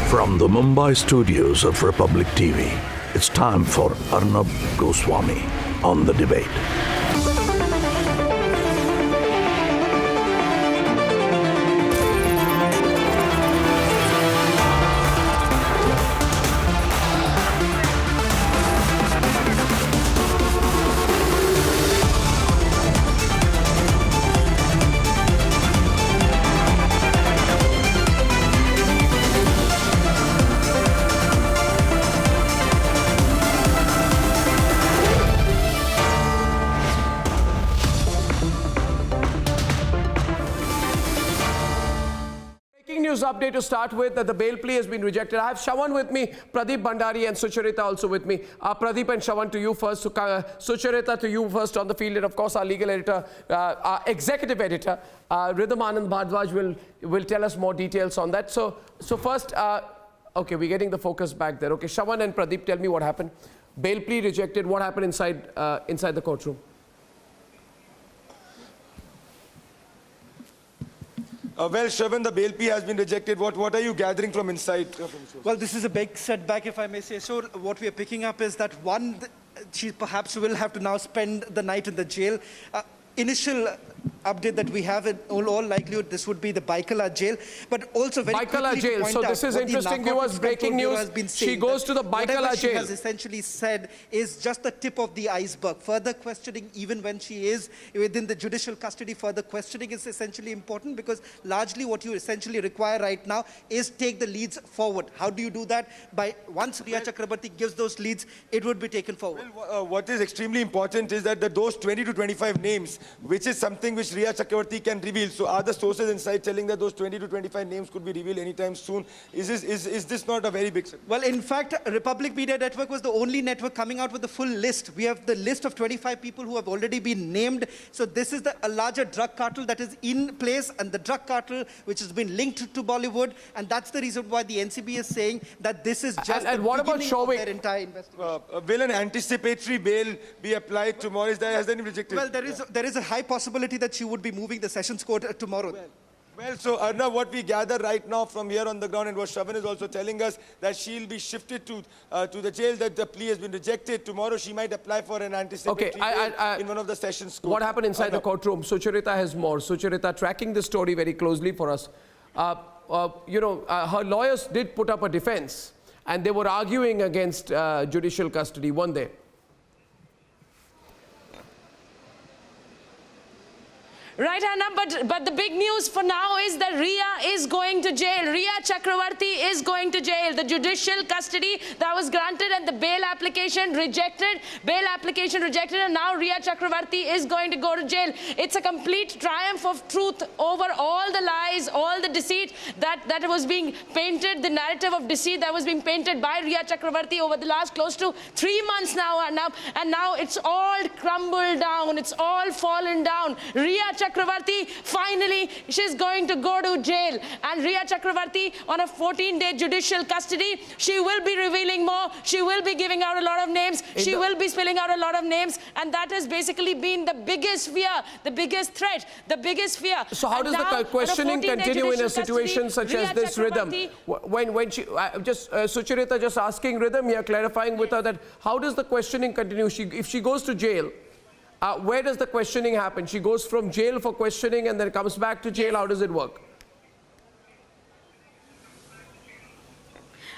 From the Mumbai studios of Republic TV, it's time for Arnab Goswami on The Debate. News update to start with, that the bail plea has been rejected. I have Shravan with me, Pradeep Bhandari and Sucharita also with me. Pradeep and Shravan, to you first. Sucharita, to you first on the field, and of course our legal editor, our executive editor, Ridham Anand Bhardwaj will tell us more details on that. So first, okay, we're getting the focus back there. Okay, Shravan and Pradeep, tell me what happened. Bail plea rejected. What happened inside the courtroom? Well, Shravan, the bail plea has been rejected. What are you gathering from inside? Well, this is a big setback, if I may say so. What we are picking up is that, one, she perhaps will have to now spend the night in the jail. Initial update that we have, in all likelihood, this would be the Baikala jail, but also very Baikala jail. So this is interesting, viewers. Breaking news. She goes to the Baikala jail. She has essentially said is just the tip of the iceberg. Further questioning, even when she is within the judicial custody, further questioning is essentially important, because largely what you essentially require right now is take the leads forward. How do you do that? By once Rhea Chakrabarti gives those leads, it would be taken forward. Well, what is extremely important is that those 20 to 25 names, which is something which Rhea Chakrabarti can reveal. So are the sources inside telling that those 20 to 25 names could be revealed anytime soon? Is this not a very big step? Well, in fact, Republic Media Network was the only network coming out with the full list. We have the list of 25 people who have already been named. So this is a larger drug cartel that is in place, and the drug cartel which has been linked to Bollywood, and that's the reason why the NCB is saying that this is just and what about of their entire investigation. Will an anticipatory bail be applied tomorrow? Has that been rejected? Well, there is a high possibility that she would be moving the Sessions Court tomorrow. Well, so Arnab, what we gather right now from here on the ground, and what Shravan is also telling us, that she'll be shifted to the jail, that the plea has been rejected. Tomorrow she might apply for an anticipatory bail in one of the Sessions Court. What happened inside the courtroom? Sucharita has more. Sucharita, tracking the story very closely for us. Her lawyers did put up a defense, and they were arguing against judicial custody, weren't they? Right, Anna, but the big news for now is that Rhea is going to jail. Rhea Chakrabarti is going to jail. The judicial custody that was granted and the bail application rejected. Bail application rejected, and now Rhea Chakrabarti is going to go to jail. It's a complete triumph of truth over all the lies, all the deceit that was being painted, the narrative of deceit that was being painted by Rhea Chakrabarti over the last close to 3 months now, and now it's all crumbled down. It's all fallen down. Rhea Chakrabarti, finally, she's going to go to jail. And Rhea Chakrabarti on a 14-day judicial custody, she will be revealing more. She will be giving out a lot of names. She will be spilling out a lot of names. And that has basically been the biggest fear, the biggest threat, the biggest fear. So how does the questioning continue in a situation such as this, Ridham? When she, Sucharita just asking Ridham here, clarifying with her that how does the questioning continue? If she goes to jail, where does the questioning happen? She goes from jail for questioning and then comes back to jail. How does it work?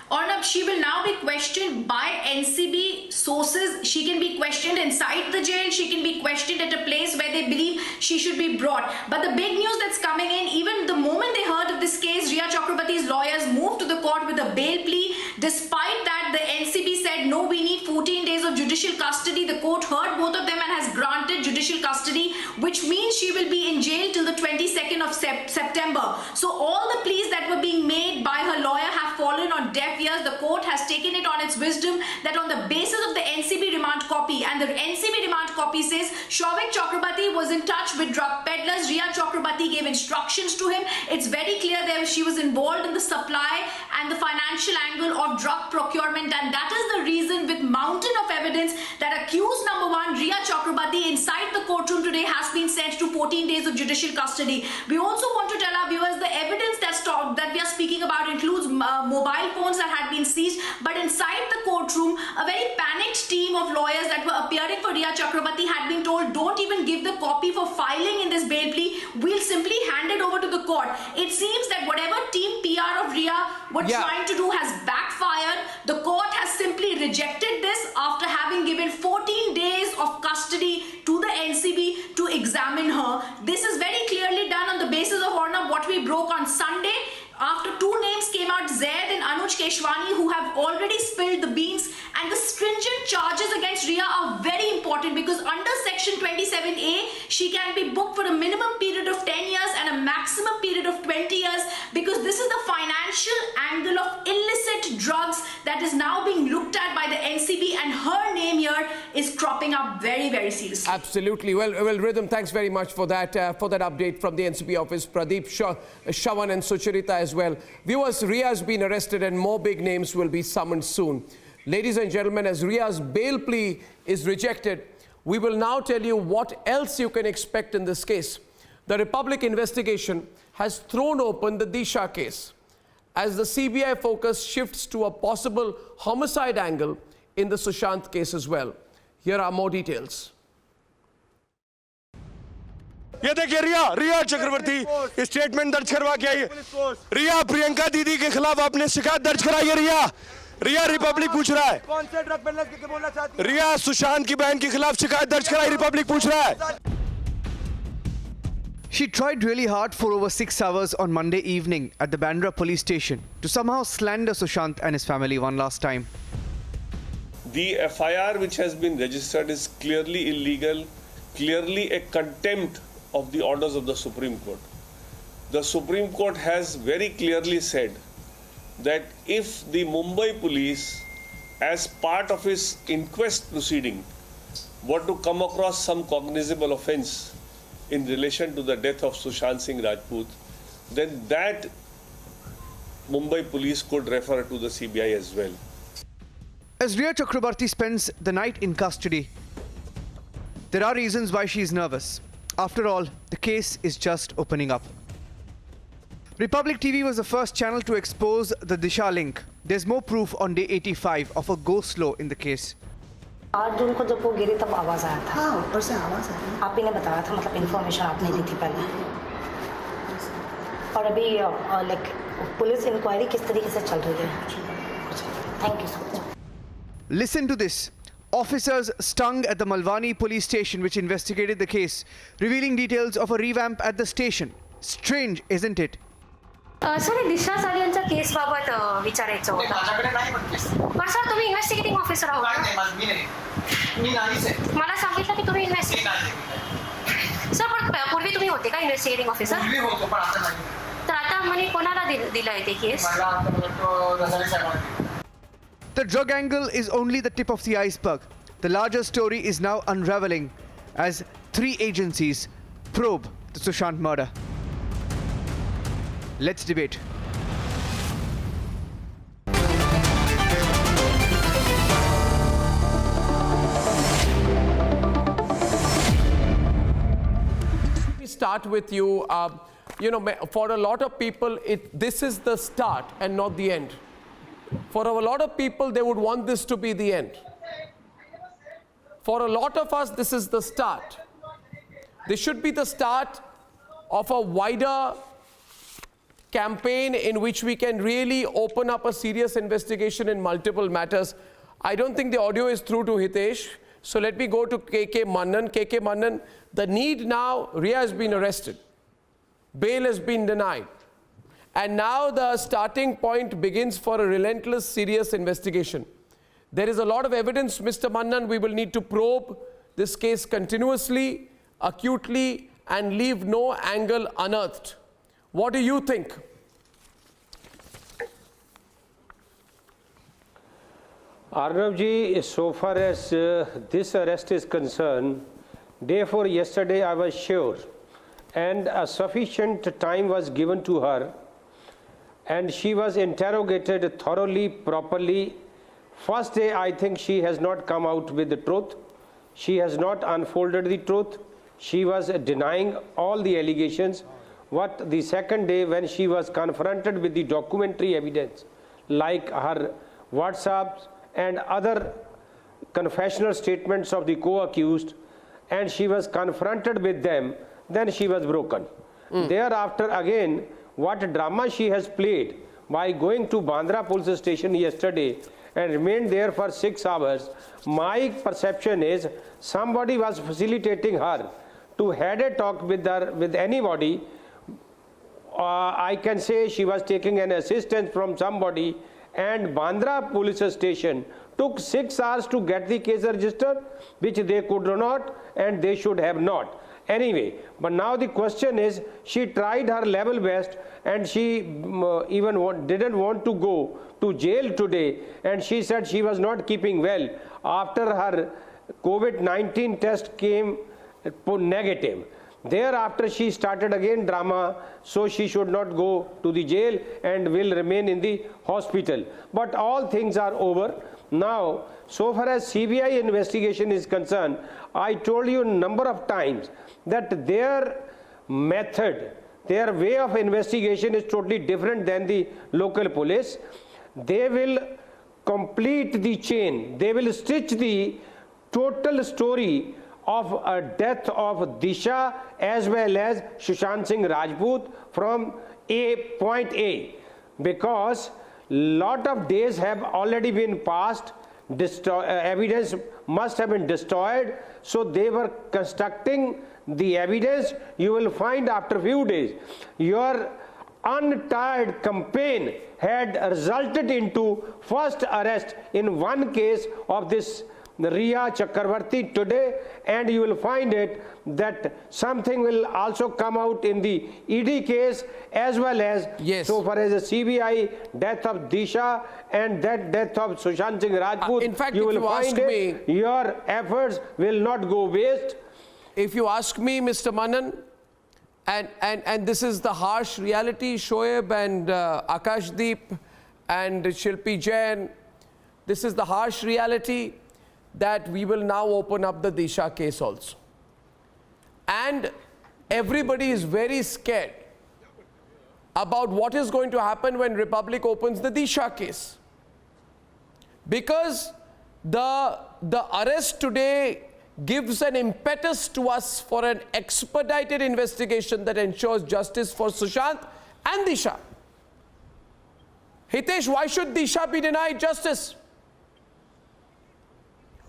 Arnab, she will now be questioned by NCB sources. She can be questioned inside the jail. She can be questioned at a place where they believe she should be brought. But the big news that's coming in, even the moment they heard of this case, Rhea Chakrabarti's lawyers moved to the court with a bail plea. Despite that, the NCB said, no, we need 14 days of judicial custody. The court heard both of them and has granted judicial custody, which means she will be in jail till the 22nd of September. So all the pleas that were being made by her lawyer have fallen on deaf ears. The court has taken it on its wisdom that on the basis of the NCB remand copy, and the NCB remand copy says Souvik Chakrabarti was in touch with drug peddlers. Rhea Chakrabarti gave instructions to him. It's very clear that she was involved in the supply and the financial angle of drug procurement, and that is the reason, with mountain of evidence, that accused number one, Rhea Chakrabarti, inside the courtroom today has been sent to 14 days of judicial custody. We also want to tell our viewers the evidence that we are speaking speaking about includes mobile phones that had been seized. But inside the courtroom, a very panicked team of lawyers that were appearing for Rhea Chakrabarti had been told, don't even give the copy for filing in this bail plea. We'll simply hand it over to the court. It seems that whatever team PR of Rhea were trying to do has backfired. The court has simply rejected this after having given 14 days of custody to the NCB to examine her. This is very clearly done on the basis of what we broke on Sunday. After two names came out, Zaid and Anuj Keshwani, who have already spilled the beans, and the stringent charges against Rhea are very important because under Section 27A, she can be booked for a minimum period of 10 years and a maximum period of 20 years because this is the financial angle of illicit drugs that is now being looked at by the NCB, and her name here is cropping up very, very seriously. Absolutely. Well, Rhythm, thanks very much for that update from the NCB office. Pradeep, Shravan and Sucharita as well. Viewers, Rhea has been arrested and more big names will be summoned soon. Ladies and gentlemen, as Rhea's bail plea is rejected, we will now tell you what else you can expect in this case. The Republic investigation has thrown open the Disha case as the CBI focus shifts to a possible homicide angle in the Sushant case as well. Here are more details. ये देखिए रिया चक्रवर्ती statement दर्ज करवा के आई। रिया प्रियंका दीदी के खिलाफ आपने शिकायत दर्ज कराई है। रिया रिपब्लिक पूछ रहा है। कौन से ड्रग पेडलर के बोलना चाहती है? रिया सुशांत की बहन के खिलाफ शिकायत दर्ज कराई, रिपब्लिक पूछ रहा है। She tried really hard for over 6 hours on Monday evening at the Bandra police station to somehow slander Sushant and his family one last time. The FIR which has been registered is clearly illegal, clearly a contempt of the orders of the Supreme Court. The Supreme Court has very clearly said that if the Mumbai police, as part of its inquest proceeding, were to come across some cognizable offence in relation to the death of Sushant Singh Rajput, then that Mumbai police could refer to the CBI as well. As Rhea Chakrabarti spends the night in custody, there are reasons why she is nervous. After all, the case is just opening up. Republic TV was the first channel to expose the Disha link. There's more proof on day 85 of a go-slow in the case. 8 जून को जब वो गिरी तब आवाज़ आया था। हाँ, ऊपर से आवाज़ आई। आप ही ने बताया था, मतलब इन्फॉर्मेशन आपने दी थी पहले। और अभी लाइक पुलिस इंक्वायरी किस तरीके से चल रही है? Thank you so much. Listen to this. Officers stung at the Malwani police station which investigated the case, revealing details of a revamp at the station. Strange, isn't it? Sir Disha सालियांचा case बाबत विचारायचं होतं. माझ्याकडे नाही पण case. पण sir तुम्ही investigating officer आहात का? मी नाही. मी नाहीच आहे. मला सांगितलं की तुम्ही सर पण पूर्वी तुम्ही होते का इन्व्हेस्टिगेटिंग ऑफिसर? पूर्वी होतो पण आता नाही. तर आता म्हणे कोणाला दिलंय ते केस? मला आता रसायन साहेबांनी. The drug angle is only the tip of the iceberg. The larger story is now unraveling as 3 agencies probe the Sushant murder. Let's debate. We start with you. For a lot of people, this is the start and not the end. For a lot of people, they would want this to be the end. For a lot of us, this is the start. This should be the start of a wider campaign in which we can really open up a serious investigation in multiple matters. I don't think the audio is through to Hitesh, so let me go to KK Mannan. KK Mannan, the need now, Rhea has been arrested. Bail has been denied. And now the starting point begins for a relentless, serious investigation. There is a lot of evidence, Mr. Mannan. We will need to probe this case continuously, acutely, and leave no angle unearthed. What do you think? Arnavji, so far as this arrest is concerned, therefore yesterday I was sure and a sufficient time was given to her and she was interrogated thoroughly, properly. First day I think she has not come out with the truth. She has not unfolded the truth. She was denying all the allegations. what the second day when she was confronted with the documentary evidence like her WhatsApps and other confessional statements of the co-accused, and she was confronted with them, then she was broken. Thereafter again, what drama she has played by going to Bandra police station yesterday and remained there for 6 hours, my perception is somebody was facilitating her to had a talk with her, with anybody. I can say she was taking an assistance from somebody, and Bandra police station took 6 hours to get the case registered, which they could not and they should have not. Anyway, but now the question is, she tried her level best and she even didn't want to go to jail today, and she said she was not keeping well after her COVID-19 test came negative. Thereafter she started again drama, so she should not go to the jail and will remain in the hospital. But all things are over. Now, so far as CBI investigation is concerned, I told you a number of times that their method, their way of investigation is totally different than the local police. They will complete the chain. They will stitch the total story of a death of Disha as well as Sushant Singh Rajput from point A, because lot of days have already been passed, evidence must have been destroyed, so they were constructing the evidence. You will find after few days your untired campaign had resulted into first arrest in one case of this Riya Chakravarti today, and you will find it that something will also come out in the ED case as well as so far as the CBI death of Disha and that death of Sushant Singh Rajput. In fact, you if will you find ask it, your efforts will not go waste. If you ask me, Mr. Manan, and this is the harsh reality, Shoaib and Akashdeep and Shilpi Jain, this is the harsh reality that we will now open up the Disha case also. And everybody is very scared about what is going to happen when Republic opens the Disha case. Because the arrest today gives an impetus to us for an expedited investigation that ensures justice for Sushant and Disha. Hitesh, why should Disha be denied justice?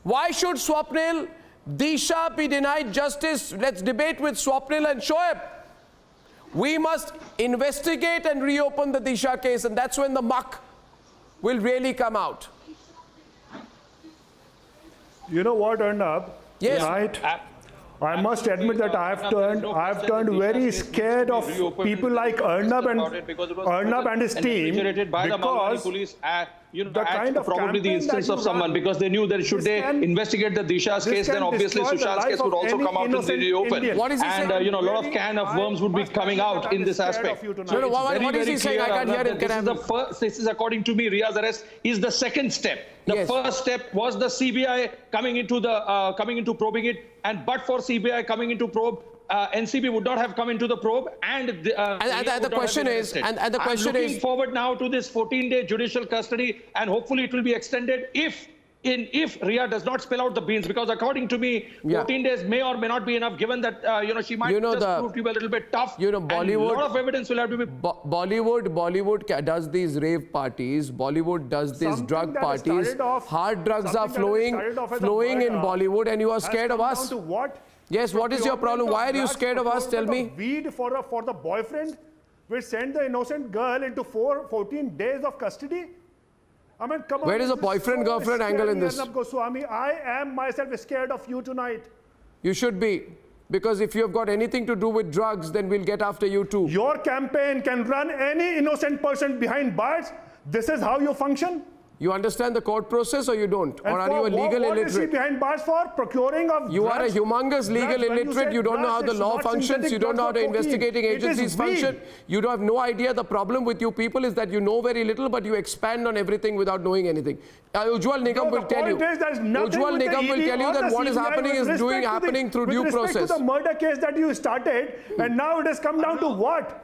Why should Swapnil, Disha be denied justice? Let's debate with Swapnil and Shoaib. We must investigate and reopen the Disha case, and that's when the muck will really come out. You know what, Arnab? Yes. Tonight, I must admit that I've turned very scared of people like Arnab and his team, because the kind of probably the instance of someone, because they knew that should they investigate the Disha's case, then obviously Sushant's case would also come out in the reopen. What is he saying? And a lot of can of worms would be coming out in this aspect. No, what is he saying? I can't hear him. This is, according to me, Riya's arrest is the second step. The first step was the CBI coming into probing it, and but for CBI coming into probe, NCB would not have come into the probe, and the question is, I'm looking forward now to this 14-day judicial custody, and hopefully it will be extended if Riya does not spill out the beans, because according to me, 14 days may or may not be enough, given that she might just prove to be a little bit tough. Bollywood, and a lot of evidence will have to be. Bollywood does these rave parties. Bollywood does these drug parties. Hard drugs are flowing in Bollywood, and you are scared of us. Yes, what is your problem? Why are you scared of us? Tell me. Weed for the boyfriend will send the innocent girl into 14 days of custody. I mean, come on. Where is the boyfriend-girlfriend angle in this? Goswami, I am myself scared of you tonight. You should be. Because if you have got anything to do with drugs, then we'll get after you too. Your campaign can run any innocent person behind bars. This is how you function? You understand the court process or you don't? And or are you a legal what is he illiterate? behind bars for? Procuring of You are a drugs. humongous legal Drugs, when you illiterate. say You don't know drugs, how the it's law not functions. synthetic You don't know how drugs the or cocaine. investigating It is agencies weed. function. You don't have no idea. The problem with you people is that you know very little, but you expand on everything without knowing anything. Ujjwal Nigam will tell you. Ujjwal Nigam will tell you that what is happening is happening through due process. With respect to the murder case that you started, and now it has come down to what?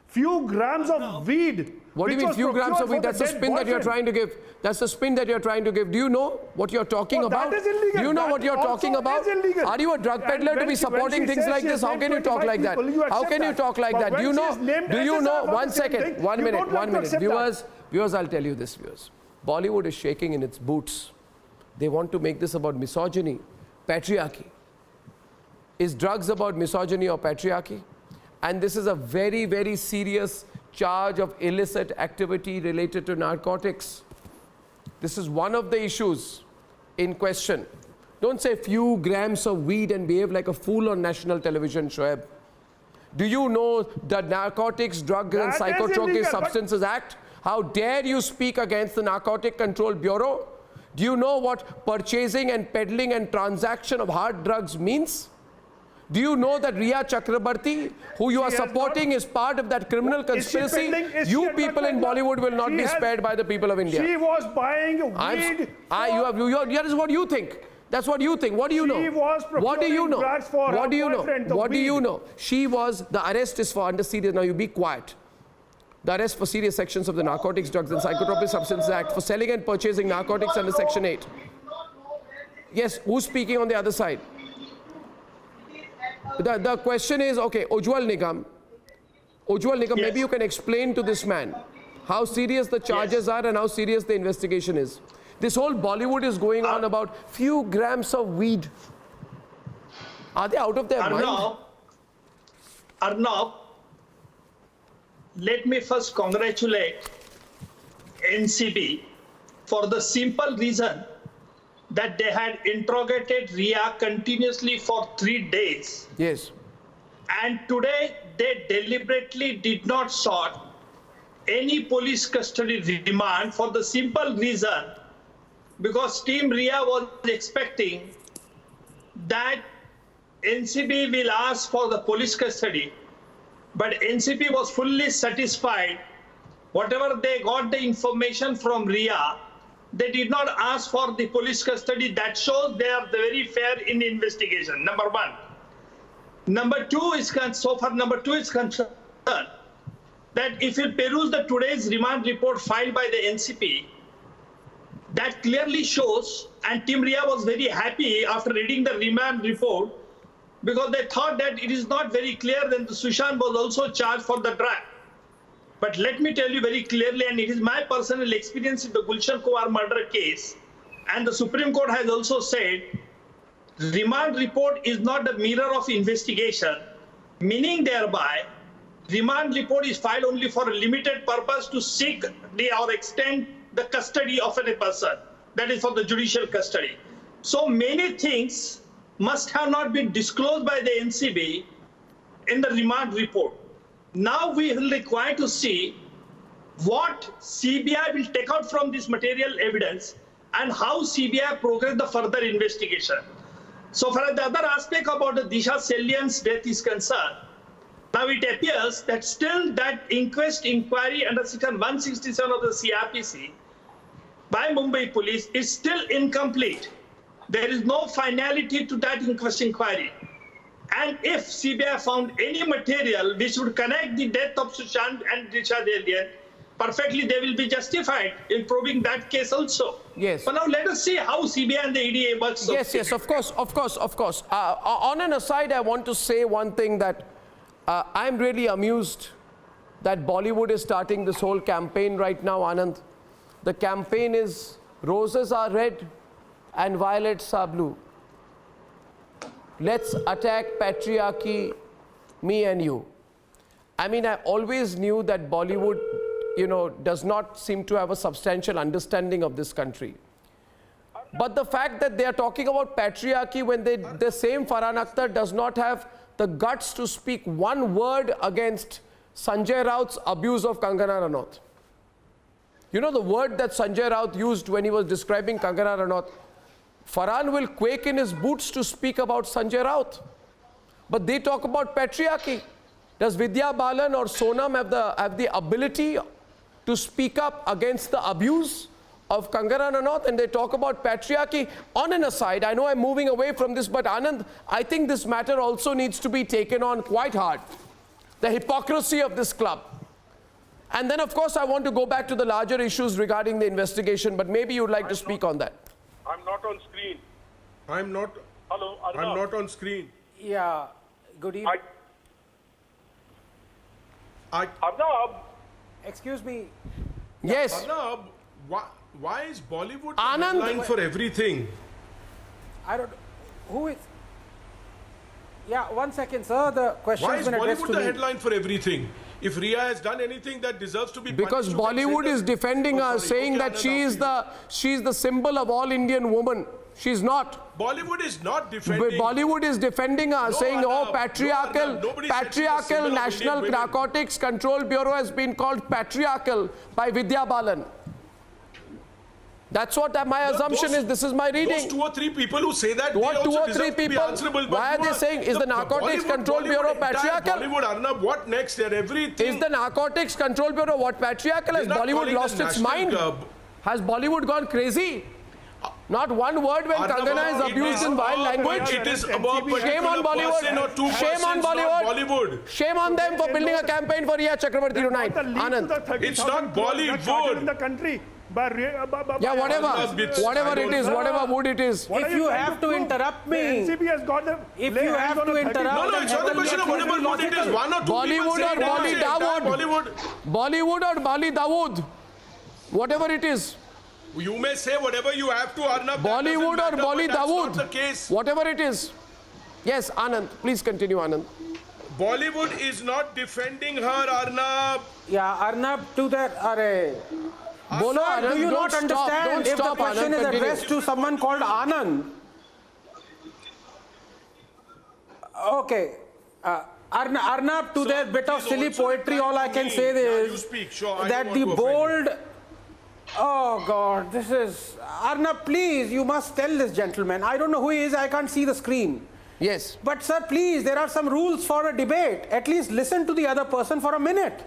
Few grams of weed. What do you mean few grams of weed? That's the spin that you're trying to give. That's the spin that you're trying to give. Do you know what you're talking about? That is illegal. Do you know That what you're talking also about? is illegal. Are you a drug peddler to be supporting things like this? How can you talk like that? How can you talk like that? Do you know? Do you know? 1 second. 1 minute. 1 minute. Viewers, I'll tell you this, viewers. Bollywood is shaking in its boots. They want to make this about misogyny, patriarchy. Is drugs about misogyny or patriarchy? And this is a very, very serious charge of illicit activity related to narcotics. This is one of the issues in question. Don't say few grams of weed and behave like a fool on national television, Shoaib. Do you know the Narcotics, Drugs and Psychotropic Substances Act? How dare you speak against the Narcotic Control Bureau? Do you know what purchasing and peddling and transaction of hard drugs means? Do you know that Riya Chakrabarti, who you are supporting, is part of that criminal conspiracy? You people in Bollywood will not be spared by the people of India. She was buying weed. That is what you think. That's what you think. What do you know? What do you know? What do you know? What do you know? She was, the arrest is for under serious, now you be quiet. The arrest for serious sections of the Narcotics, Drugs and Psychotropic Substances Act for selling and purchasing narcotics under Section 8. Yes, who's speaking on the other side? The question is, okay, Ujjwal Nigam, yes. Maybe you can explain to this man how serious the charges are and how serious the investigation is. This whole Bollywood is going on about few grams of weed. Are they out of their mind? Arnab, let me first congratulate NCB for the simple reason that they had interrogated Riya continuously for 3 days. Yes. And today they deliberately did not sought any police custody remand for the simple reason because Team Riya was expecting that NCB will ask for the police custody, but NCB was fully satisfied. Whatever they got the information from Riya, they did not ask for the police custody. That shows they are very fair in investigation, number one. Number two is concerned that if you peruse the today's remand report filed by the NCP, that clearly shows, and Team Riya was very happy after reading the remand report because they thought that it is not very clear that Sushant was also charged for the drug. But let me tell you very clearly, and it is my personal experience in the Gulshan Kumar murder case, and the Supreme Court has also said, remand report is not a mirror of investigation, meaning thereby, remand report is filed only for a limited purpose to seek or extend the custody of a person, that is for the judicial custody. So many things must have not been disclosed by the NCB in the remand report. Now we will require to see what CBI will take out from this material evidence and how CBI progress the further investigation. So far as the other aspect about the Disha Salian's death is concerned, now it appears that still that inquiry under section 167 of the CRPC by Mumbai police is still incomplete. There is no finality to that inquiry. And if CBI found any material which would connect the death of Sushant and Disha Salian, perfectly they will be justified in proving that case also. Yes. But now let us see how CBI and the EDA works. Yes, of course. On an aside, I want to say one thing that I'm really amused that Bollywood is starting this whole campaign right now, Anand. The campaign is roses are red and violets are blue. Let's attack patriarchy, me and you. I mean, I always knew that Bollywood, does not seem to have a substantial understanding of this country. But the fact that they are talking about patriarchy when the same Farhan Akhtar does not have the guts to speak one word against Sanjay Raut's abuse of Kangana Ranaut. You know the word that Sanjay Raut used when he was describing Kangana Ranaut? Farhan will quake in his boots to speak about Sanjay Raut. But they talk about patriarchy. Does Vidya Balan or Sonam have the ability to speak up against the abuse of Kangana Ranaut? And they talk about patriarchy. On an aside, I know I'm moving away from this, but Anand, I think this matter also needs to be taken on quite hard. The hypocrisy of this club. And then, of course, I want to go back to the larger issues regarding the investigation, but maybe you'd like to speak on that. I'm not on screen. I'm not. Hello, Arnab. I'm not on screen. Yeah. Good evening. Arnab. Excuse me. Yes. Arnab, why is Bollywood the Anand, headline for everything? I don't. Who is? Yeah. 1 second, sir. The question Why has is been addressed Bollywood to the me. headline for everything? If Riya has done anything that deserves to be because punished, Bollywood is defending her, saying that she's the symbol of all Indian women. She's not. Bollywood is not defending. Bollywood is defending her, saying, Arnab, oh, patriarchal, symbol National of Indian Narcotics Control Bureau has been called patriarchal by Vidya Balan. That's what my assumption is. This is my reading. Those 2 or 3 people who say that, What they 2 also or 3 deserve to be people? answerable. Why are they saying, is the Narcotics Control Bureau patriarchal? Bollywood, Arnab, what next? And everything. Is the Narcotics Control Bureau what patriarchal? Has Bollywood lost its mind? Has Bollywood gone crazy? Not one word when Kangana is abused in vile language. It is about Shame on Bollywood. Shame on Bollywood. Shame on them for building a campaign for Riya Chakravarti tonight. Anand. It's not Bollywood. In the country. Yeah, whatever it is, whatever mood it is. If you have to interrupt me, NCB has got the. if you have to interrupt, No, it's not the question of whatever mood it is. 1 or 2 Bollywood or Bolly Dawood. Bollywood or Bolly Dawood. Whatever it is. You may say whatever you have to, Arnab. Bollywood or Bolly Dawood. That's not the case. Whatever it is. Yes, Anand. Please continue, Anand. Bollywood is not defending her, Arnab. Yeah, Arnab, to that. Bolo, Sir, Anand, do you not don't understand if the question is addressed to someone called Anand? Okay. Arnab, to their bit of silly poetry, all I can say is that the bold... Oh God, this is... Arnab, please, you must tell this gentleman. I don't know who he is, I can't see the screen. Yes. But sir, please, there are some rules for a debate. At least listen to the other person for a minute.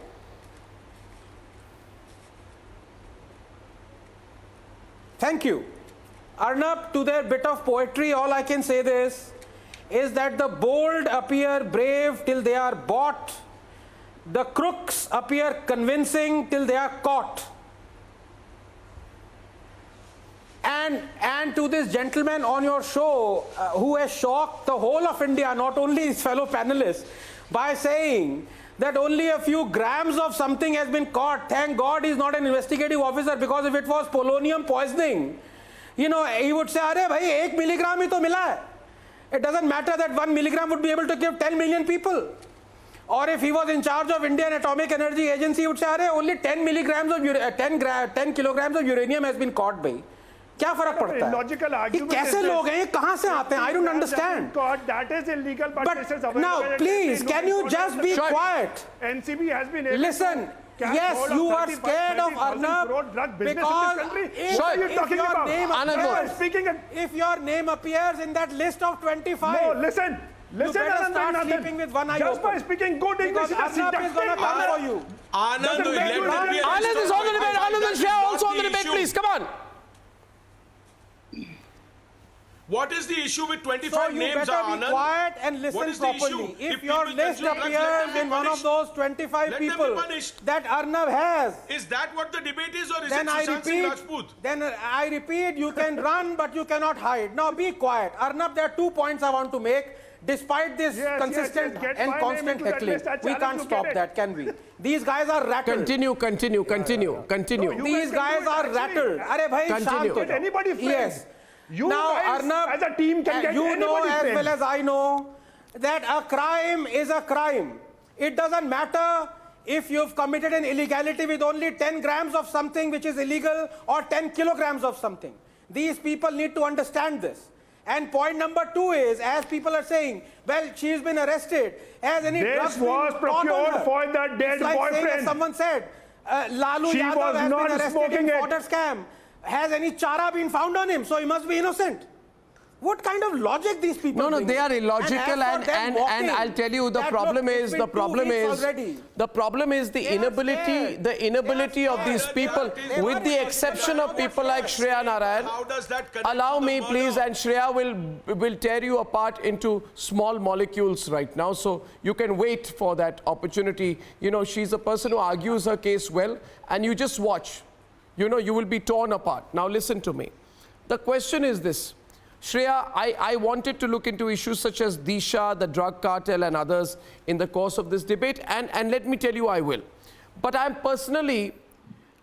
Thank you. Arnab, to their bit of poetry, all I can say is that the bold appear brave till they are bought. The crooks appear convincing till they are caught. And to this gentleman on your show who has shocked the whole of India, not only his fellow panelists, by saying that only a few grams of something has been caught. Thank God he's not an investigative officer, because if it was polonium poisoning, you know, he would say, "Arey bhai, 1 milligram hi to mila hai." It doesn't matter that 1 milligram would be able to give 10 million people. Or if he was in charge of Indian Atomic Energy Agency, he would say, "Arey, only 10 milligrams of 10 kilograms of uranium has been caught bhai." क्या फर्क पड़ता है? ये कैसे लोग हैं? ये कहाँ से आते हैं? I don't understand. That is illegal. But now, please, can you just be quiet? NCB has been. Listen. Yes, you are scared of Arnab because if your name appears in that list of 25. No, listen. You better start sleeping with one eye open. Just by speaking good English, Arnab is going to come for you. Anand is on the debate. Anand and Shreya also on the debate, please. Come on. What is the issue with 25 so names, you better be quiet and listen properly. If your list appears in one of those 25 people that Arnab has, is that what the debate is, or is then it Sushant Singh Rajput? Then I repeat, you can run, but you cannot hide. Now be quiet. Arnab, there are 2 points I want to make. Despite this consistent and constant heckling, we can't stop that, can we? These guys are rattled. Continue. These guys are rattled. Arey bhai, continue. Get anybody friends. Yes. You now, guys, Arnab, as a team, can get you know as friends. well as I know that a crime is a crime. It doesn't matter if you've committed an illegality with only 10 grams of something which is illegal or 10 kilograms of something. These people need to understand this. And point number 2 is, as people are saying, well, she's been arrested. Has any drugs been was procured on her? for the dead it's like boyfriend. Saying, as someone said, Lalu She Yadav was has not been arrested smoking in it. fodder scam. Has any chara been found on him? So he must be innocent. What kind of logic these people No, bring they are in? illogical, And and I'll tell you the problem is the problem is the inability of these people, with the exception of people like Shreya Narayan. Allow me, please, and Shreya will tear you apart into small molecules right now, so you can wait for that opportunity. You know, she's a person who argues her case well, and you just watch. You know, you will be torn apart. Now listen to me. The question is this. Shreya, I wanted to look into issues such as Disha, the drug cartel and others in the course of this debate, and let me tell you I will. But I'm personally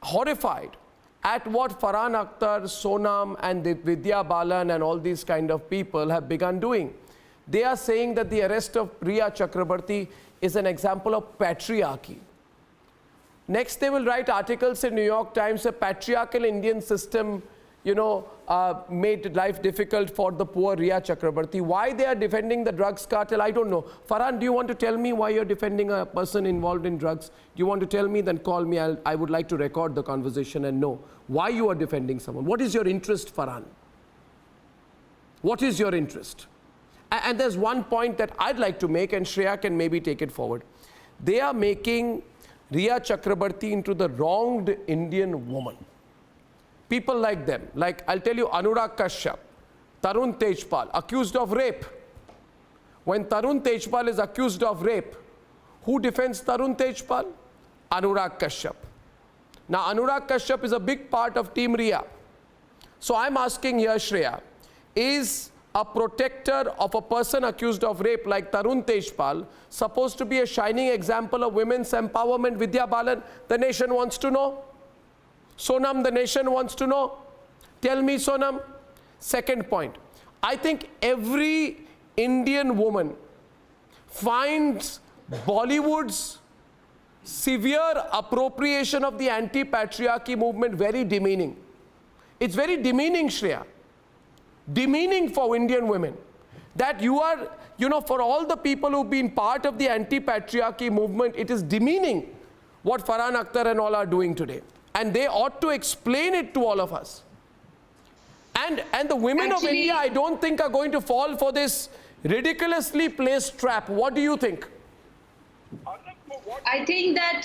horrified at what Farhan Akhtar, Sonam and Vidya Balan and all these kind of people have begun doing. They are saying that the arrest of Riya Chakrabarti is an example of patriarchy. Next they will write articles in New York Times, a patriarchal Indian system, you know, made life difficult for the poor Riya Chakrabarti. Why they are defending the drugs cartel, I don't know. Farhan, do you want to tell me why you're defending a person involved in drugs? Do you want to tell me? Then call me. I would like to record the conversation and know why you are defending someone. What is your interest, Farhan? What is your interest? And there's one point that I'd like to make, and Shreya can maybe take it forward. They are making Riya Chakrabarti into the wronged Indian woman. People like them, like I'll tell you, Anurag Kashyap, Tarun Tejpal, accused of rape. When Tarun Tejpal is accused of rape, who defends Tarun Tejpal? Anurag Kashyap. Now Anurag Kashyap is a big part of Team Riya. So I'm asking here, Shreya, is a protector of a person accused of rape like Tarun Tejpal supposed to be a shining example of women's empowerment? Vidya Balan, the nation wants to know. Sonam, the nation wants to know. Tell me, Sonam. Second point. I think every Indian woman finds Bollywood's severe appropriation of the anti-patriarchy movement very demeaning. It's very demeaning, Shreya. Demeaning for Indian women. That you are, you know, for all the people who've been part of the anti-patriarchy movement, it is demeaning what Farhan Akhtar and all are doing today. And they ought to explain it to all of us. And the women of India, I don't think are going to fall for this ridiculously placed trap. What do you think? I think that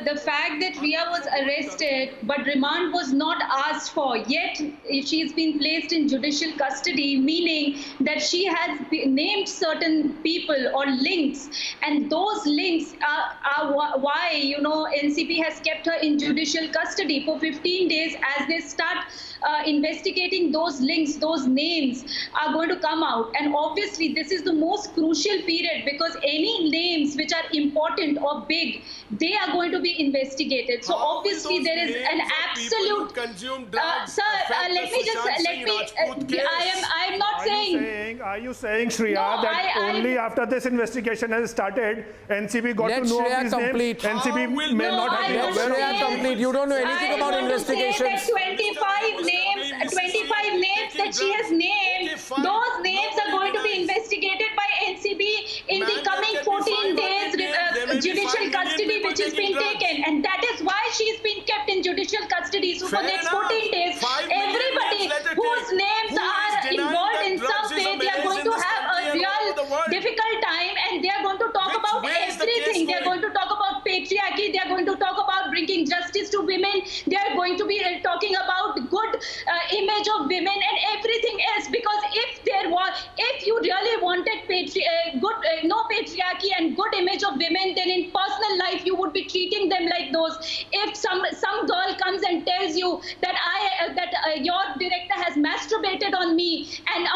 the fact that Riya was arrested but remand was not asked for, yet she's been placed in judicial custody, meaning that she has named certain people or links, and those links are why, you know, NCP has kept her in judicial custody for 15 days as they start investigating those links. Those names are going to come out, and obviously this is the most crucial period because any names which are important or big, they are going to be investigated. So obviously there is an absolute sir, I am not saying. Are you saying, Shreya, that only after this investigation has started, NCB got to know of his name? NCB may not have Let Shreya complete. You don't know anything about investigations. 25 names that she has named, those names are going to be investigated by NCB in the coming 14 days judicial custody which is being taken, and that is why she's been kept in judicial custody. So for next 14 days, everybody whose names are involved in some way, they are going to have a real difficult time, and they are going to talk about everything. They are going to talk about patriarchy, they are going to talk about bringing justice to women, they are going to be talking about good image of women and everything else, because if you really wanted no patriarchy and good image of women, then in personal life you would be treating them like those. If some girl comes and tells you that your director has masturbated on me and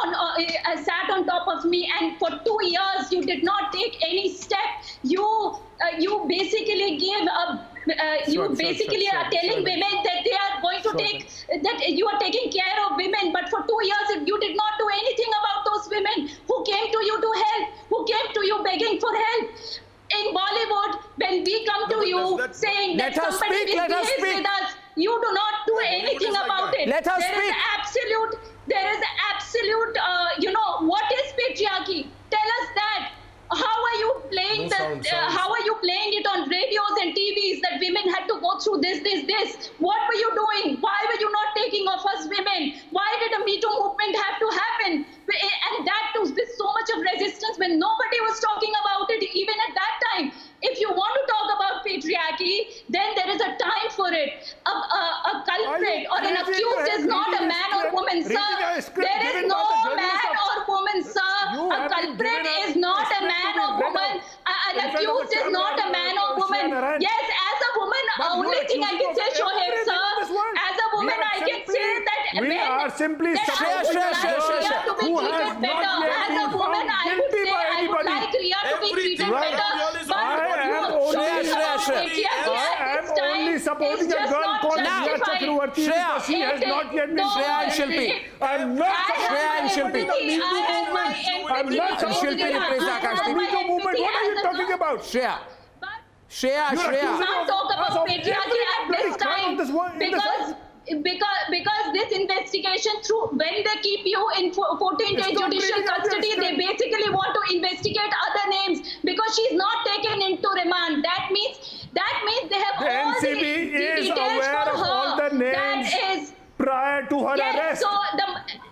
sat on top of me, and for 2 years you did not take any step, you basically gave a are telling women that they are going to that you are taking care of women, but for 2 years you did not do anything about those women who came to you to help, who came to you begging for help. In Bollywood, when we come to you saying that somebody misbehaves with us, you do not do anything about it. There is absolute, you know, what is patriarchy? Tell us that. How are you playing how are you playing it on radios and TVs that women had to go through this. What were you doing? Why were you not taking off us women? Why did a Me Too movement have to happen? And that too with so much of resistance when nobody was talking about it even at that time. If you want to talk about patriarchy, then there is a time for it. A culprit or an accused is not a man or woman, sir. There is no man or woman, sir. A culprit is not a man or woman. An accused is not a man or woman. Yes, as a woman, only thing I can say, Shoaib, sir, as a woman, I can say that we are simply Shreya to be treated better. As a woman, I would say I would like Riya to be treated better. I am only supporting a girl called Riya Chakravarti because she has not yet been Shreya and Shilpi. I'm not Shreya and Shilpi. I'm not supporting Shilpi replace Akash. the Me Too movement. What are you talking about? Shreya. Not talk about patriarchy at this time because this investigation through when they keep you in 14-day judicial custody, they basically want to investigate other names because she's not taken into remand. That means they have The all NCB the is details aware for of her. all the names That is prior to her yes. arrest. So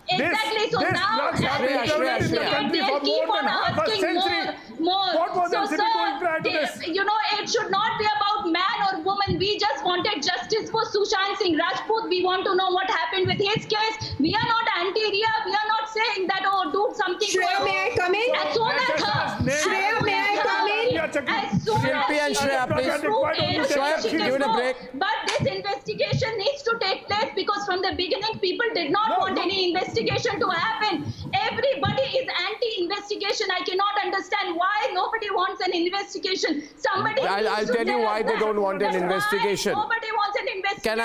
exactly. So now drugs have been developed in the country for more than half a century. What was NCB doing prior to this? You know, it should not be about man or woman. We just wanted justice for Sushant Singh Rajput. We want to know what happened with his case. We are not anti-Riya. We are not saying that, oh, do something. Shreya, may I come in? As soon as her. Shreya, may I come in? As soon Shilpi and Shreya, please. Shoaib, give it a break. But this investigation needs to take place because from the beginning, people did not want any investigation to happen. Everybody is anti-investigation. I cannot understand why nobody wants an investigation. Somebody. I'll tell you why they don't want an investigation. Nobody wants an investigation.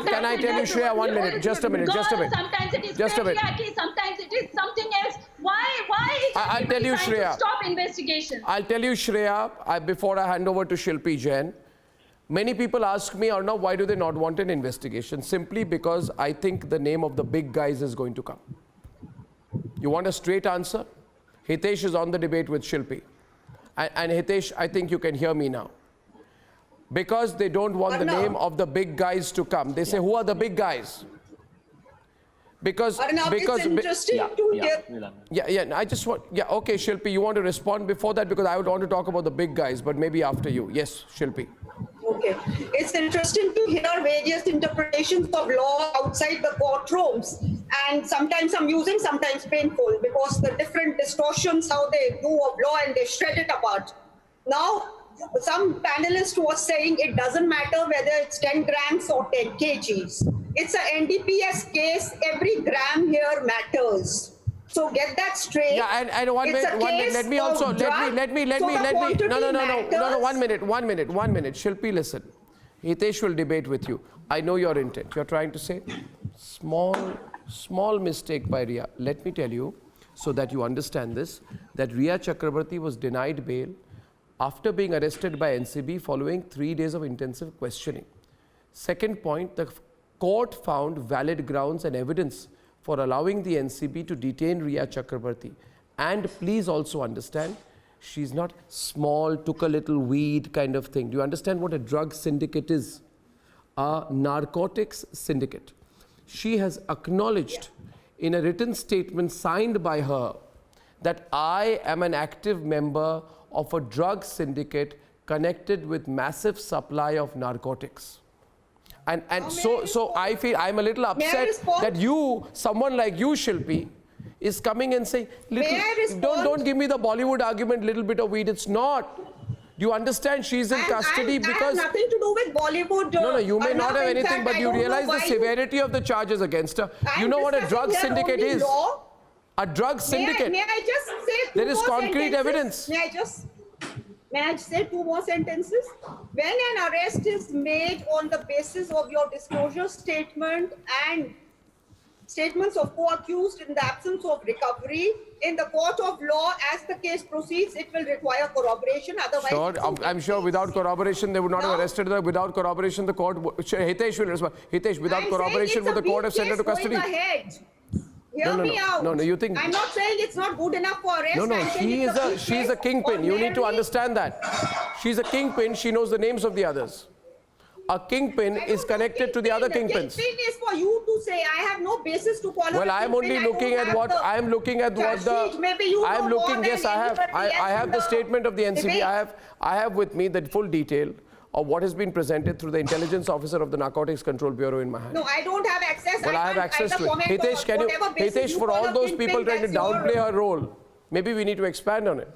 Can I tell you, Shreya, 1 minute? Just a minute. Sometimes it is patriarchy. Sometimes it is something else. Why is I'll tell you, trying Shreya. to stop investigation? I'll tell you, Shreya, before I hand over to Shilpi Jain. Many people ask me, Arnav, why do they not want an investigation? Simply because I think the name of the big guys is going to come. You want a straight answer? Hitesh is on the debate with Shilpi. And Hitesh, I think you can hear me now. Because they don't want the name of the big guys to come. They say, who are the big guys? Because it's interesting to hear. I just want, okay, Shilpi, you want to respond before that? Because I would want to talk about the big guys, but maybe after you. Yes, Shilpi. Okay. It's interesting to hear various interpretations of law outside the courtrooms, and sometimes amusing, sometimes painful, because the different distortions, how they do of law and they shred it apart. Now, some panelist was saying it doesn't matter whether it's 10 grams or 10 kgs. It's an NDPS case. Every gram here matters. So get that straight. Yeah, and one minute. Let me also let me. No. 1 minute. Shilpi, listen. Hitesh will debate with you. I know your intent. You're trying to say small mistake by Riya. Let me tell you, so that you understand this, that Riya Chakravarti was denied bail after being arrested by NCB following 3 days of intensive questioning. Second point, the court found valid grounds and evidence for allowing the NCB to detain Riya Chakravarti. And please also understand, she's not small, took a little weed kind of thing. Do you understand what a drug syndicate is? A narcotics syndicate. She has acknowledged in a written statement signed by her that I am an active member of a drug syndicate connected with massive supply of narcotics. And so I feel I'm a little upset that someone like you, Shilpi, is coming and saying, don't give me the Bollywood argument, little bit of weed. It's not. Do you understand? She's in custody because... That has nothing to do with Bollywood. No, you may not have anything, but you realize the severity of the charges against her. You know what a drug syndicate is? A drug syndicate. May I just say there is concrete evidence. May I say 2 more sentences? When an arrest is made on the basis of your disclosure statement and statements of co-accused in the absence of recovery, in the court of law, as the case proceeds, it will require corroboration. Otherwise, sure, I'm sure without corroboration, they would not have arrested her. Without corroboration, the court... Hitesh will respond. Hitesh, without corroboration, would the court have sent her to custody? Hear me out. No, you think... I'm not saying it's not good enough for arrest. She's a kingpin. You need to understand that. She's a kingpin. She knows the names of the others. a kingpin is connected to the other kingpins. Kingpin is for you to say. I have no basis to call. Well, I'm only looking at what I'm looking at what the maybe you I'm know looking. more Yes, than I have the statement of the NCB. debate. I have with me the full detail of what has been presented through the intelligence officer of the Narcotics Control Bureau in my hand. No, I don't have access. Well, I have can't access either to it. comment Hitesh, on can you, whatever basis Hitesh, for call all a those kingpin, people trying to that's your- downplay her role, maybe we need to expand on it.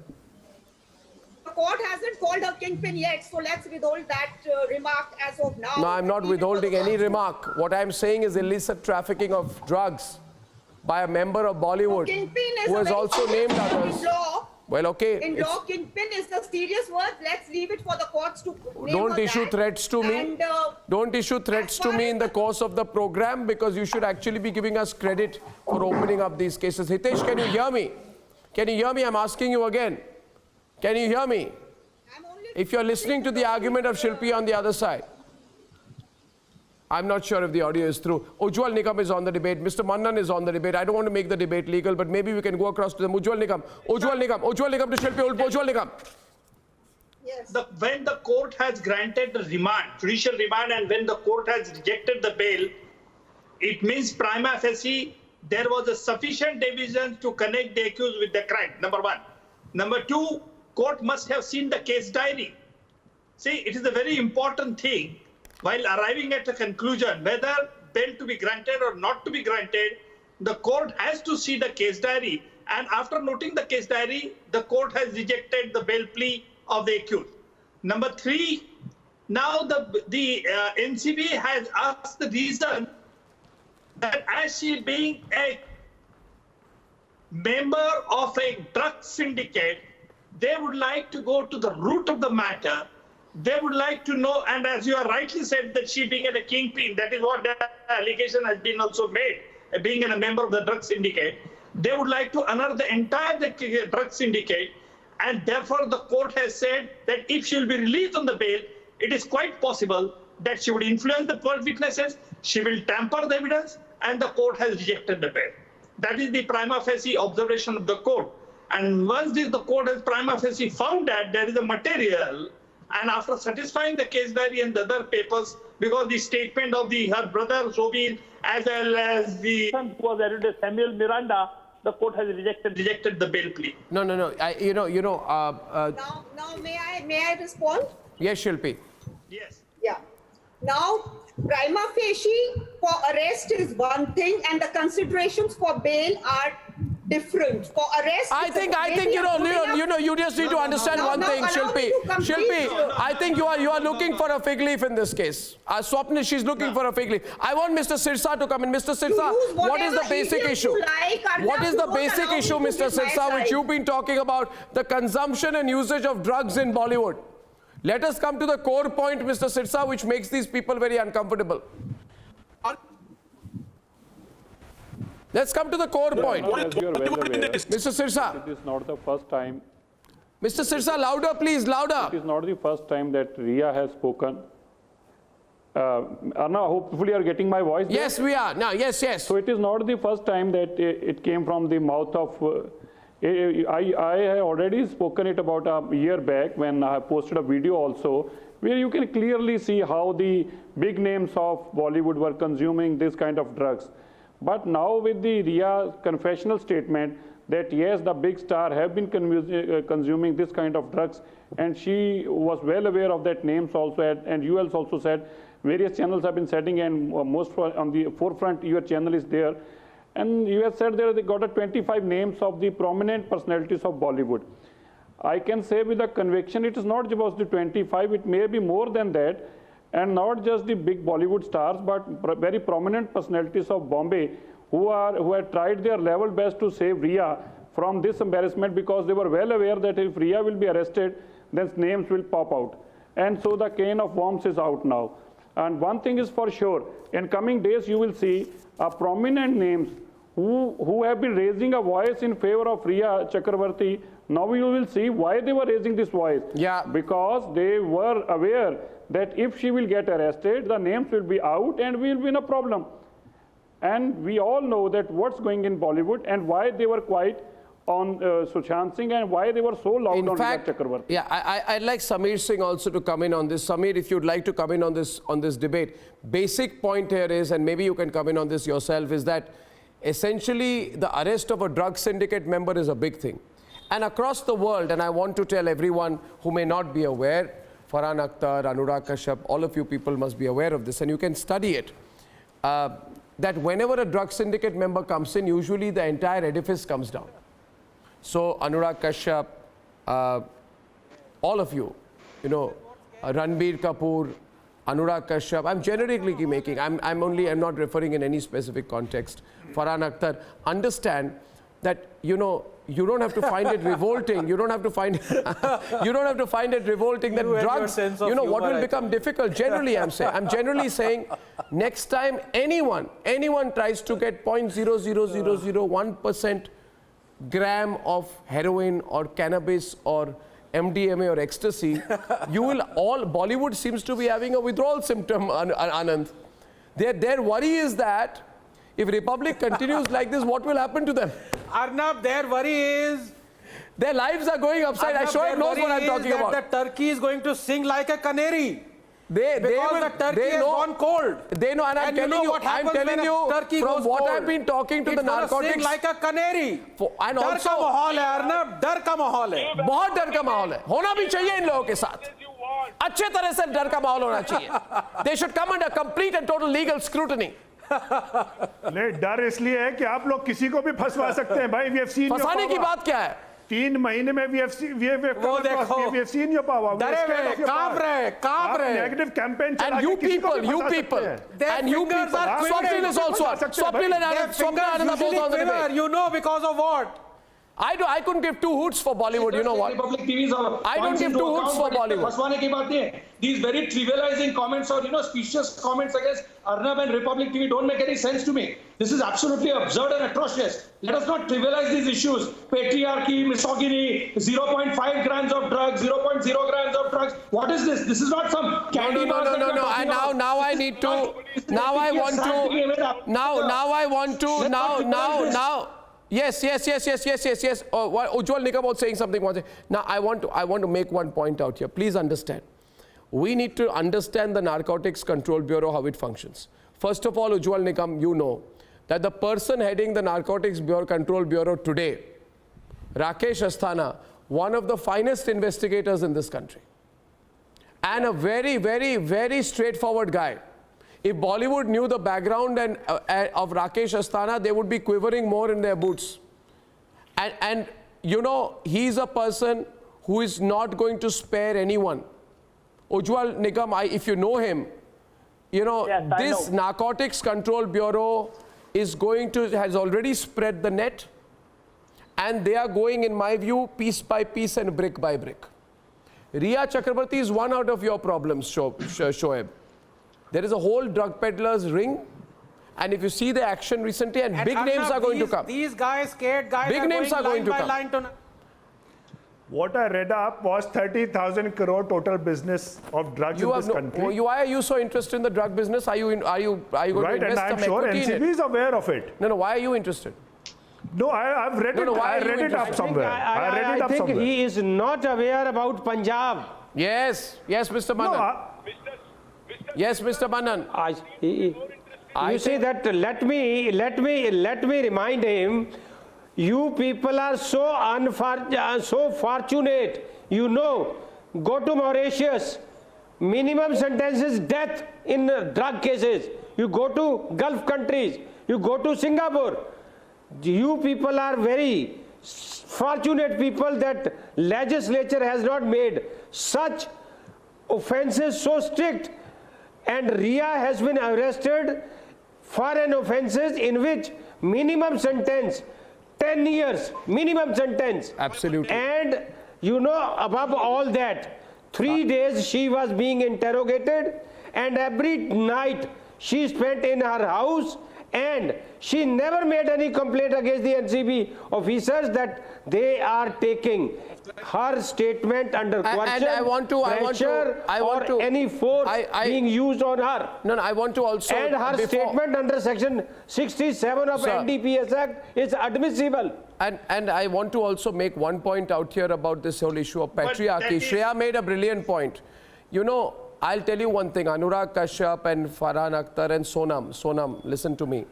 The court hasn't called a kingpin yet, so let's withhold that remark as of now. No, I'm not withholding any remark. What I'm saying is illicit trafficking of drugs by a member of Bollywood Kingpin is who a has very also serious named word others. in law. Well, okay. In it's- law, kingpin is the serious word. Let's leave it for the courts to name Don't her issue that. threats to me. And, Don't issue threats to me in the course of the program, because you should actually be giving us credit for opening up these cases. Hitesh, can you hear me? Can you hear me? I'm asking you again. Can you hear me? If you're listening to the argument of Shilpi on the other side. I'm not sure if the audio is through. Ujjwal Nikam is on the debate. Mr. Mannan is on the debate. I don't want to make the debate legal, but maybe we can go across to them. Ujjwal Nikam. Ujjwal Nikam. Ujjwal Nikam to Shilpi. Ujjwal Nikam. When the court has granted the remand, judicial remand, and when the court has rejected the bail, it means prima facie there was a sufficient evidence to connect the accused with the crime, number one. Number two, court must have seen the case diary. See, it is a very important thing while arriving at a conclusion whether bail to be granted or not to be granted. The court has to see the case diary, and after noting the case diary, the court has rejected the bail plea of the accused. Number three, now the NCB has asked the reason that as she being a member of a drug syndicate, they would like to go to the root of the matter. They would like to know, and as you are rightly said, that she being a kingpin, that is what the allegation has been also made, being a member of the drug syndicate. They would like to unearth the entire drug syndicate, and therefore the court has said that if she will be released on the bail, it is quite possible that she would influence the witnesses, she will tamper the evidence, and the court has rejected the bail. That is the prima facie observation of the court. And once the court has prima facie found that there is a material, and after satisfying the case diary and the other papers, because the statement of her brother Sobir, as well as the who was added Samuel Miranda, the court has rejected the bail plea. No. Now may I respond? Yes, Shilpi. Yes. Yeah. Now, prima facie for arrest is one thing, and the considerations for bail are different. For arrest, I think you just need to understand one thing, Shilpi. Shilpi, I think you are looking for a fig leaf in this case. Swapna, she's looking for a fig leaf. I want Mr. Sirsa to come in. Mr. Sirsa, what is the basic issue? What is the basic issue, Mr. Sirsa, which you've been talking about, the consumption and usage of drugs in Bollywood? Let us come to the core point, Mr. Sirsa, which makes these people very uncomfortable. Let's come to the core point. As you are well aware, Mr. Sirsa. it is not the first time. Mr. Sirsa, louder, please, louder. It is not the first time that Ria has spoken. Arna, hopefully you are getting my voice. Yes, we are. Now, yes. So it is not the first time that it came from the mouth of. I have already spoken it about a year back when I posted a video also, where you can clearly see how the big names of Bollywood were consuming this kind of drugs. But now with the Ria confessional statement that yes, the big star have been consuming this kind of drugs, and she was well aware of that names also, and you also said various channels have been setting, and most on the forefront your channel is there. And you have said there they got 25 names of the prominent personalities of Bollywood. I can say with a conviction it is not just the 25, it may be more than that. And not just the big Bollywood stars, but very prominent personalities of Bombay who had tried their level best to save Ria from this embarrassment, because they were well aware that if Ria will be arrested, then names will pop out. And so the cane of worms is out now. And one thing is for sure, in coming days you will see prominent names who have been raising a voice in favor of Ria Chakravarti. Now you will see why they were raising this voice. Yeah. Because they were aware that if she will get arrested, the names will be out and we will be in a problem. And we all know that what's going in Bollywood and why they were quite on Sushant Singh and why they were so loud in on fact, Riya Chakravarti. Yeah, I'd like Samir Singh also to come in on this. Samir, if you'd like to come in on this debate. Basic point here is, and maybe you can come in on this yourself, is that essentially the arrest of a drug syndicate member is a big thing. And across the world, and I want to tell everyone who may not be aware, Farhan Akhtar, Anurag Kashyap, all of you people must be aware of this, and you can study it, that whenever a drug syndicate member comes in, usually the entire edifice comes down. So Anurag Kashyap, all of you, Ranbir Kapoor, Anurag Kashyap, I'm generically making, I'm not referring in any specific context. Farhan Akhtar, understand that, you don't have to find it revolting. You don't have to find it revolting that drugs, what will become difficult. Generally, I'm generally saying, next time anyone tries to get 0.00001% gram of heroin or cannabis or MDMA or ecstasy, Bollywood seems to be having a withdrawal symptom, Anand. Their worry is that if Republic continues like this, what will happen to them? Arnab, their worry is... Their lives are going upside. Arnab, Shoaib knows what I'm talking about. The turkey is going to sing like a canary. Because the turkey has gone cold. They know, and I'm telling you, from what I've been talking to the narcotics... It's going to sing like a canary. And also... डर का माहौल है अर्नब, डर का माहौल है. बहुत डर का माहौल है. होना भी चाहिए इन लोगों के साथ. अच्छे तरह से डर का माहौल होना चाहिए. They should come under complete and total legal scrutiny. नहीं, डर इसलिए है कि आप लोग किसी को भी फंसवा सकते हैं भाई. We have seen फंसाने की बात क्या है? 3 महीने में we have seen your power. डरे हुए, कांप रहे. Negative campaign चला and के किसी को भी फंसा सकते हैं. and you people, Swapnil is also on. Swapnil and Anand both on the debate. You know because of what? I couldn't give 2 hoots for Bollywood, you know what? I don't give 2 hoots for Bollywood. फंसवाने की बात नहीं है. These very trivializing comments or specious comments against Arnab and Republic TV don't make any sense to me. This is absolutely absurd and atrocious. Let us not trivialize these issues. Patriarchy, misogyny, 0.5 grams of drugs, 0.0 grams of drugs. What is this? This is not some candy bar. No. And now I need to. Now I want to. Yes. Ujjwal Nikam was saying something. Now I want to make one point out here. Please understand. We need to understand the Narcotics Control Bureau, how it functions. First of all, Ujjwal Nikam, you know that the person heading the Narcotics Control Bureau today, Rakesh Asthana, one of the finest investigators in this country, and a very, very, very straightforward guy. If Bollywood knew the background of Rakesh Asthana, they would be quivering more in their boots. And he's a person who is not going to spare anyone. Ujjwal Nikam, if you know him, this Narcotics Control Bureau has already spread the net, and they are going, in my view, piece by piece and brick by brick. Riya Chakravarti is one out of your problems, Shoaib. There is a whole drug peddlers ring, and if you see the action recently, and big names are going to come. These guys, scared guys, big names are going to come. What I read up was 30,000 crore total business of drugs in this country. Why are you so interested in the drug business? Are you going to invest and I'm some sure equity in it? NCB is aware of it. No. Why are you interested? No, I've read it. I read it up somewhere. I think he is not aware about Punjab. Yes, Mr. Manan. Yes, Mr. Manan. You see that? Let me remind him. You people are so fortunate. Go to Mauritius. Minimum sentence is death in drug cases. You go to Gulf countries. You go to Singapore. You people are very fortunate people that legislature has not made such offences so strict. And Riya has been arrested for an offences in which minimum sentence 10 years, minimum sentence. Absolutely. And above all that, 3 days she was being interrogated, and every night she spent in her house, And she never made any complaint against the NCB officers that they are taking her statement under question, or any force being used on her. No, I want to also... And her statement under section 67 of NDPS Act is admissible. And I want to also make one point out here about this whole issue of patriarchy. Shreya made a brilliant point. You know, I'll tell you one thing, Anurag Kashyap and Farhan Akhtar and Sonam, listen to me.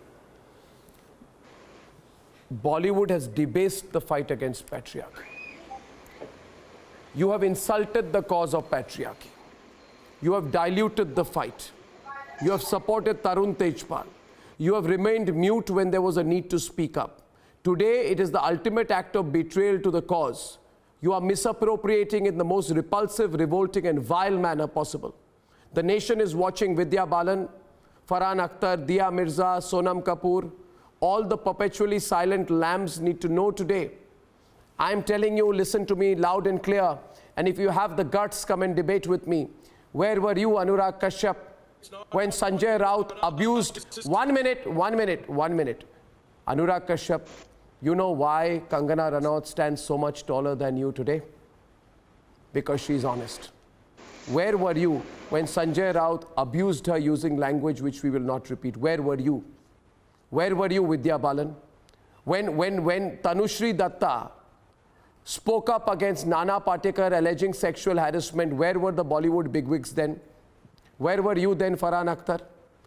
Bollywood has debased the fight against patriarchy. You have insulted the cause of patriarchy. You have diluted the fight. You have supported Tarun Tejpal. You have remained mute when there was a need to speak up. Today, it is the ultimate act of betrayal to the cause. You are misappropriating in the most repulsive, revolting and vile manner possible. The nation is watching Vidya Balan, Farhan Akhtar, Dia Mirza, Sonam Kapoor. All the perpetually silent lambs need to know today. I am telling you, listen to me loud and clear. And if you have the guts, come and debate with me. Where were you, Anurag Kashyap, when Sanjay Raut abused... One minute. Anurag Kashyap, you know why Kangana Ranaut stands so much taller than you today? Because she's honest. Where were you when Sanjay Raut abused her using language which we will not repeat? Where were you? Where were you, Vidya Balan? When Tanushri Datta spoke up against Nana Patekar alleging sexual harassment, where were the Bollywood bigwigs then? Where were you then, Farhan Akhtar?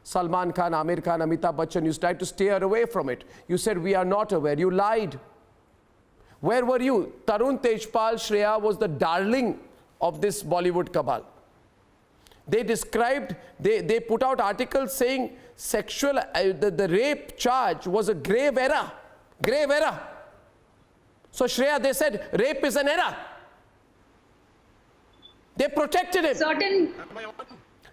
Salman Khan, Amir Khan, Amitabh Bachchan, you tried to steer away from it. You said, we are not aware. You lied. Where were you? Tarun Tejpal, Shreya was the darling of this Bollywood cabal. They described, they put out articles saying sexual, the rape charge was a grave error. Grave error. So Shreya, they said, rape is an error. They protected him.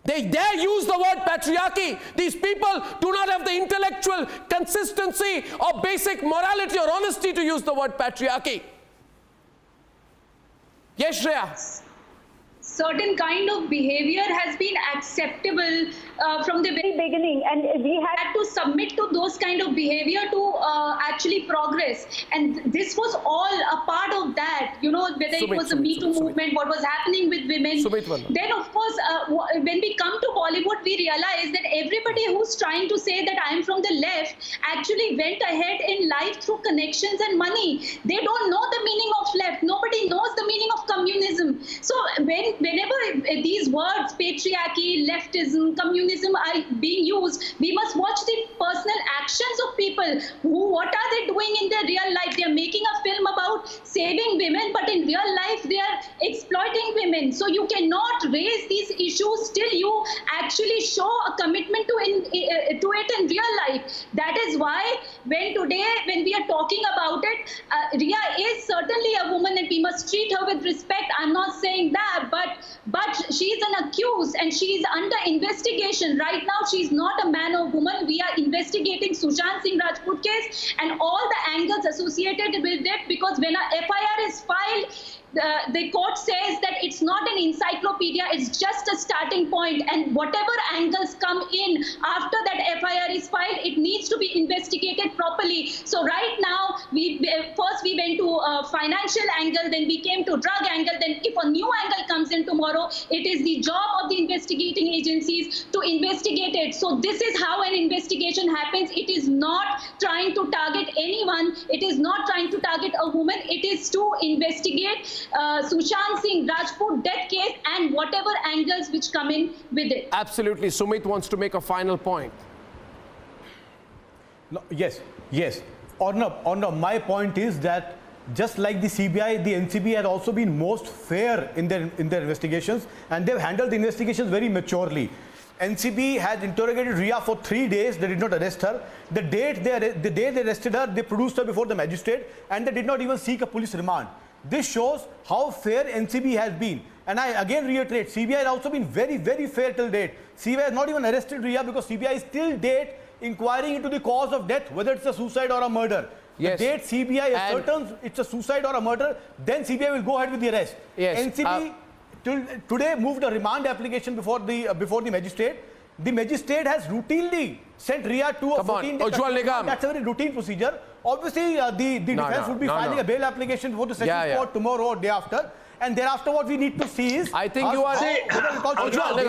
They dare use the word patriarchy. These people do not have the intellectual consistency or basic morality or honesty to use the word patriarchy. Yes, Shreya. Certain kind of behavior has been acceptable from the very beginning, and we had to submit to those kind of behavior to actually progress. And this was all a part of that, you know, whether it was the Me Too movement, what was happening with women. Then, of course, when we come to Bollywood, we realize that everybody who's trying to say that I am from the left actually went ahead in life through connections and money. They don't know the meaning of left. Nobody knows the meaning of communism. So whenever these words, patriarchy, leftism, communism are being used, we must watch the personal actions of people. What are they doing in their real life? They are making a film about saving women, but in real life they are exploiting women. So you cannot raise these issues till you actually show a commitment to it in real life. That is why when we are talking about it, Riya is certainly a woman and we must treat her with respect. I'm not saying that, but she's an accused and she's under investigation. Right now, she's not a man or woman. We are investigating Sushant Singh Rajput case and all the angles associated with it, because when a FIR is filed, the court says that it's not an encyclopedia, it's just a starting point, and whatever angles come in after that FIR is filed, it needs to be investigated properly. So right now, first we went to a financial angle, then we came to drug angle, then if a new angle comes in tomorrow, it is the job of the investigating agencies to investigate it. So this is how an investigation happens. It is not trying to target anyone. It is not trying to target a woman. It is to investigate Sushant Singh Rajput death case and whatever angles which come in with it. Absolutely. Sumit wants to make a final point. No, yes. Arnab, my point is that just like the CBI, the NCB has also been most fair in their investigations, and they've handled the investigations very maturely. NCB had interrogated Riya for 3 days. They did not arrest her. The day they arrested her, they produced her before the magistrate, and they did not even seek a police remand. This shows how fair NCB has been. And I again reiterate, CBI has also been very, very fair till date. CBI has not even arrested Riya because CBI is till date inquiring into the cause of death, whether it's a suicide or a murder. Yes. The date CBI ascertains it's a suicide or a murder, then CBI will go ahead with the arrest. Yes. NCB today moved a remand application before the magistrate. The magistrate has routinely sent Ria to a 14-day Ujjwal Nigam. That's a very routine procedure. Obviously, the defense would be filing a bail application before the sessions court tomorrow or day after. And thereafter, what we need to see is... I think you are...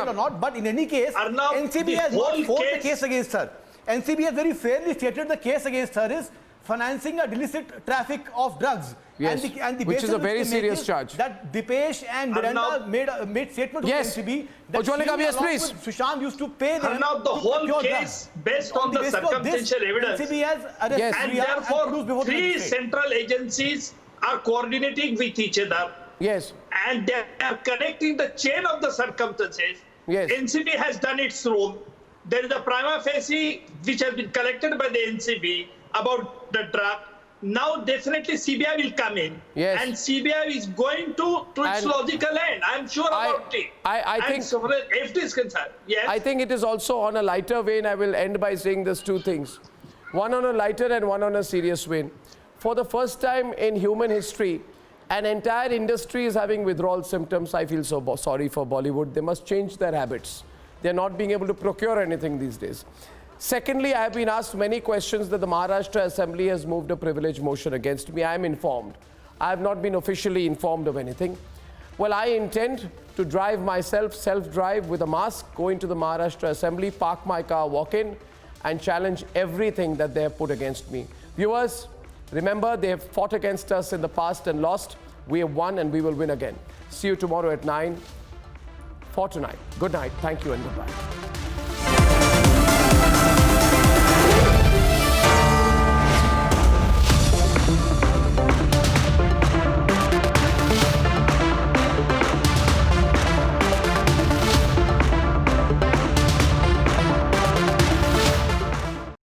or not, but in any case, NCB has not forced the case against her. NCB has very fairly stated the case against her is financing a illicit traffic of drugs. Yes, which is a very serious charge. That Dipesh and Miranda made statement to NCB that yes, please. Sushant used to pay them. Now the whole case based on the circumstantial evidence, NCB has arrested and Ria therefore three central agencies are coordinating with each other. Yes. And they are connecting the chain of the circumstances. Yes. NCB has done its role. There is a prima facie which has been collected by the NCB about the drug. Now definitely CBI will come in. Yes. And CBI is going to its logical end. I'm sure about it. I think so far as FD is concerned. Yes. I think it is also on a lighter vein. I will end by saying these two things. One on a lighter and one on a serious vein. For the first time in human history, an entire industry is having withdrawal symptoms. I feel so sorry for Bollywood. They must change their habits. They're not being able to procure anything these days. Secondly, I have been asked many questions that the Maharashtra Assembly has moved a privilege motion against me. I am informed. I have not been officially informed of anything. Well, I intend to drive myself, self-drive with a mask, go into the Maharashtra Assembly, park my car, walk in, and challenge everything that they have put against me. Viewers, remember, they have fought against us in the past and lost. We have won and we will win again. See you tomorrow at 9 for tonight. Good night. Thank you and goodbye.